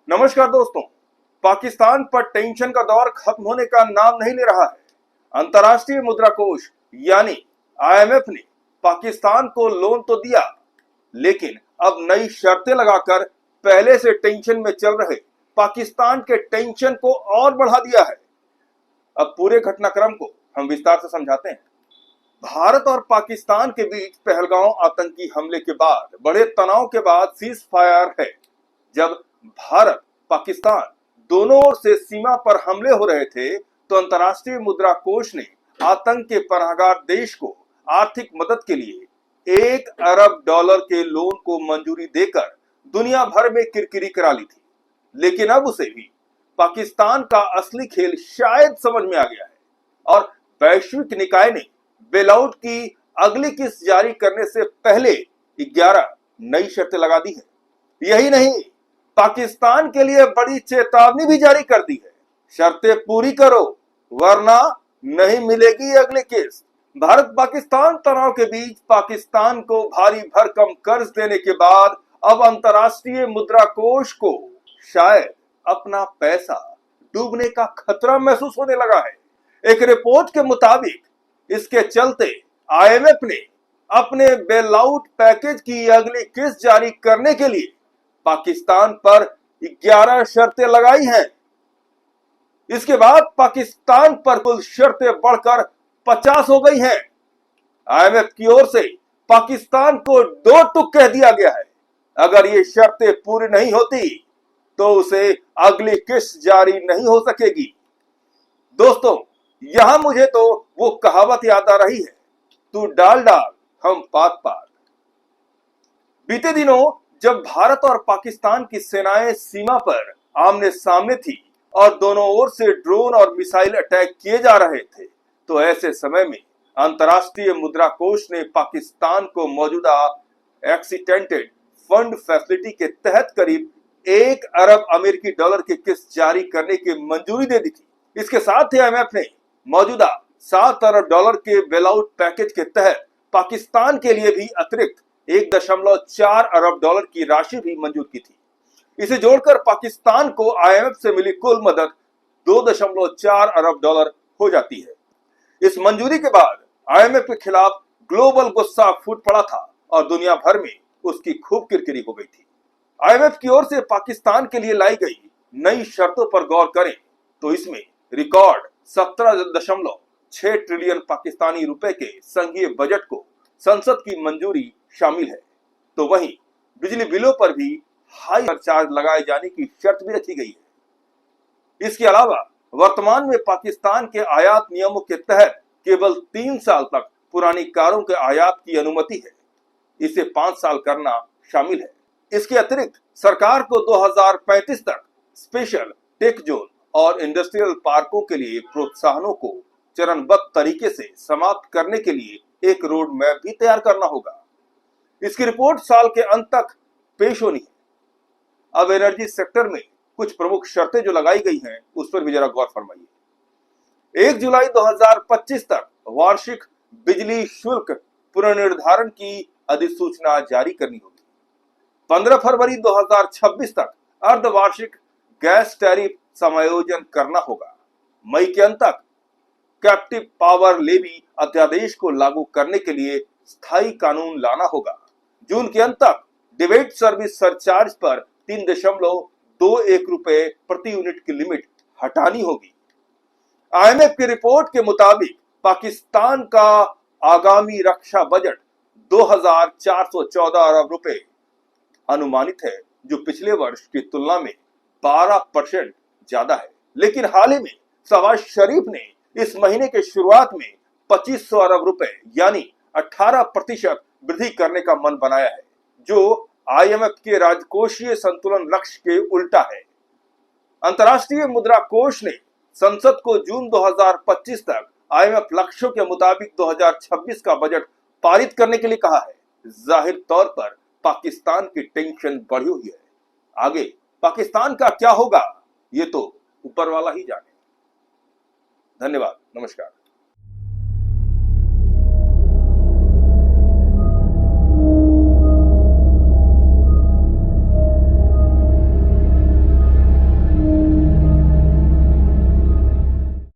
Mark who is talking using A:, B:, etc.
A: नमस्कार दोस्तों। पाकिस्तान पर टेंशन का दौर खत्म होने का नाम नहीं ले रहा है। अंतर्राष्ट्रीय मुद्रा कोष यानी आईएमएफ ने पाकिस्तान को लोन तो दिया, लेकिन अब नई शर्तें लगाकर पहले से टेंशन में चल रहे पाकिस्तान के टेंशन को और बढ़ा दिया है। अब पूरे घटनाक्रम को हम विस्तार से समझाते हैं। भारत और पाकिस्तान के बीच पहलगांव आतंकी हमले के बाद बड़े तनाव के बाद सीज फायर है। जब भारत पाकिस्तान दोनों ओर से सीमा पर हमले हो रहे थे तो अंतर्राष्ट्रीय मुद्रा कोष ने आतंक के पनाहगार देश को आर्थिक मदद के लिए $1 अरब के लोन को मंजूरी देकर दुनिया भर में किरकिरी करा ली थी। लेकिन अब उसे भी पाकिस्तान का असली खेल शायद समझ में आ गया है और वैश्विक निकाय ने बेलआउट की अगली किस्त जारी करने से पहले 11 नई शर्तें लगा दी है। यही नहीं, पाकिस्तान के लिए बड़ी चेतावनी भी जारी कर दी है। शर्तें पूरी करो वरना नहीं मिलेगी अगली किस्त। भारत पाकिस्तान तनाव के बीच पाकिस्तान को भारी भरकम कर्ज देने के बाद अब अंतर्राष्ट्रीय मुद्रा कोष को शायद अपना पैसा डूबने का खतरा महसूस होने लगा है। एक रिपोर्ट के मुताबिक इसके चलते आईएमएफ ने अपने बेलआउट पैकेज की अगली किस्त जारी करने के लिए पाकिस्तान पर 11 शर्तें लगाई हैं। इसके बाद पाकिस्तान पर कुल शर्तें बढ़कर 50 हो गई हैं। आईएमएफ की ओर से पाकिस्तान को दो टुक कह दिया गया है। अगर ये शर्तें पूरी नहीं होती तो उसे अगली किस्त जारी नहीं हो सकेगी। दोस्तों, यहां मुझे तो वो कहावत याद आ रही है, तू डाल डाल हम पात पात। बीते दिनों जब भारत और पाकिस्तान की सेनाएं सीमा पर आमने सामने थी और दोनों ओर से ड्रोन और मिसाइल अटैक किए जा रहे थे, तो ऐसे समय में अंतर्राष्ट्रीय मुद्रा कोष ने पाकिस्तान को मौजूदा एक्सीडेंटेड फंड फैसिलिटी के तहत करीब $1 अरब की किस्त जारी करने की मंजूरी दे दी थी। इसके साथ ही आईएमएफ ने मौजूदा $7 अरब के बेलआउट पैकेज के तहत पाकिस्तान के लिए भी अतिरिक्त $1.4 अरब की राशि भी मंजूर की थी। इसे जोड़कर पाकिस्तान को आईएमएफ से मिली कुल मदद $2.4 अरब हो जाती है। इस मंजूरी के बाद आईएमएफ के खिलाफ ग्लोबल गुस्सा फूट पड़ा था और दुनिया भर में उसकी खूब किरकिरी हो गई थी। आईएमएफ की ओर से पाकिस्तान के लिए लाई गई नई शर्तों पर गौर करें तो इसमें रिकॉर्ड 17.6 ट्रिलियन पाकिस्तानी रुपए के संघीय बजट को संसद की मंजूरी शामिल है। तो वहीं बिजली बिलों पर भी हाई सरचार्ज लगाए जाने की शर्त भी रखी गई है। इसके अलावा वर्तमान में पाकिस्तान के आयात नियमों के तहत केवल 3 साल तक पुरानी कारों के आयात की अनुमति है, इसे 5 साल करना शामिल है। इसके अतिरिक्त सरकार को 2035 तक स्पेशल टेक जोन और इंडस्ट्रियल पार्कों के लिए प्रोत्साहनों को चरणबद्ध तरीके से समाप्त करने के लिए एक रोड मैप भी तैयार करना होगा। इसकी रिपोर्ट साल के अंत तक पेश होनी है। अब एनर्जी सेक्टर में कुछ प्रमुख शर्तें जो लगाई गई हैं उस पर भी जरा गौर फरमाइए। 1 जुलाई 2025 तक वार्षिक बिजली शुल्क पुनर्निर्धारण की अधिसूचना जारी करनी होगी। 15 फरवरी 2026 तक अर्धवार्षिक गैस टैरिफ समायोजन करना होगा। मई के अंत तक कैप्टिव पावर लेवी अध्यादेश को लागू करने के लिए स्थायी कानून लाना होगा। जून के अंत तक डिबेट सर्विस सरचार्ज पर 3.21 रुपए प्रति यूनिट की लिमिट हटानी होगी। आईएमएफ की रिपोर्ट के मुताबिक पाकिस्तान का आगामी रक्षा बजट 2,414 अरब रुपए अनुमानित है, जो पिछले वर्ष की तुलना में 12% ज्यादा है। लेकिन हाल ही में शहबाज शरीफ ने इस महीने के शुरुआत में 2500 अरब रुपए यानी 18% वृद्धि करने का मन बनाया है, जो आईएमएफ के राजकोषीय संतुलन लक्ष्य के उल्टा है। अंतर्राष्ट्रीय मुद्रा कोष ने संसद को जून 2025 तक आईएमएफ लक्ष्यों के मुताबिक 2026 का बजट पारित करने के लिए कहा है। जाहिर तौर पर पाकिस्तान की टेंशन बढ़ी हुई है। आगे पाकिस्तान का क्या होगा ये तो ऊपर वाला ही जाने। धन्यवाद, नमस्कार।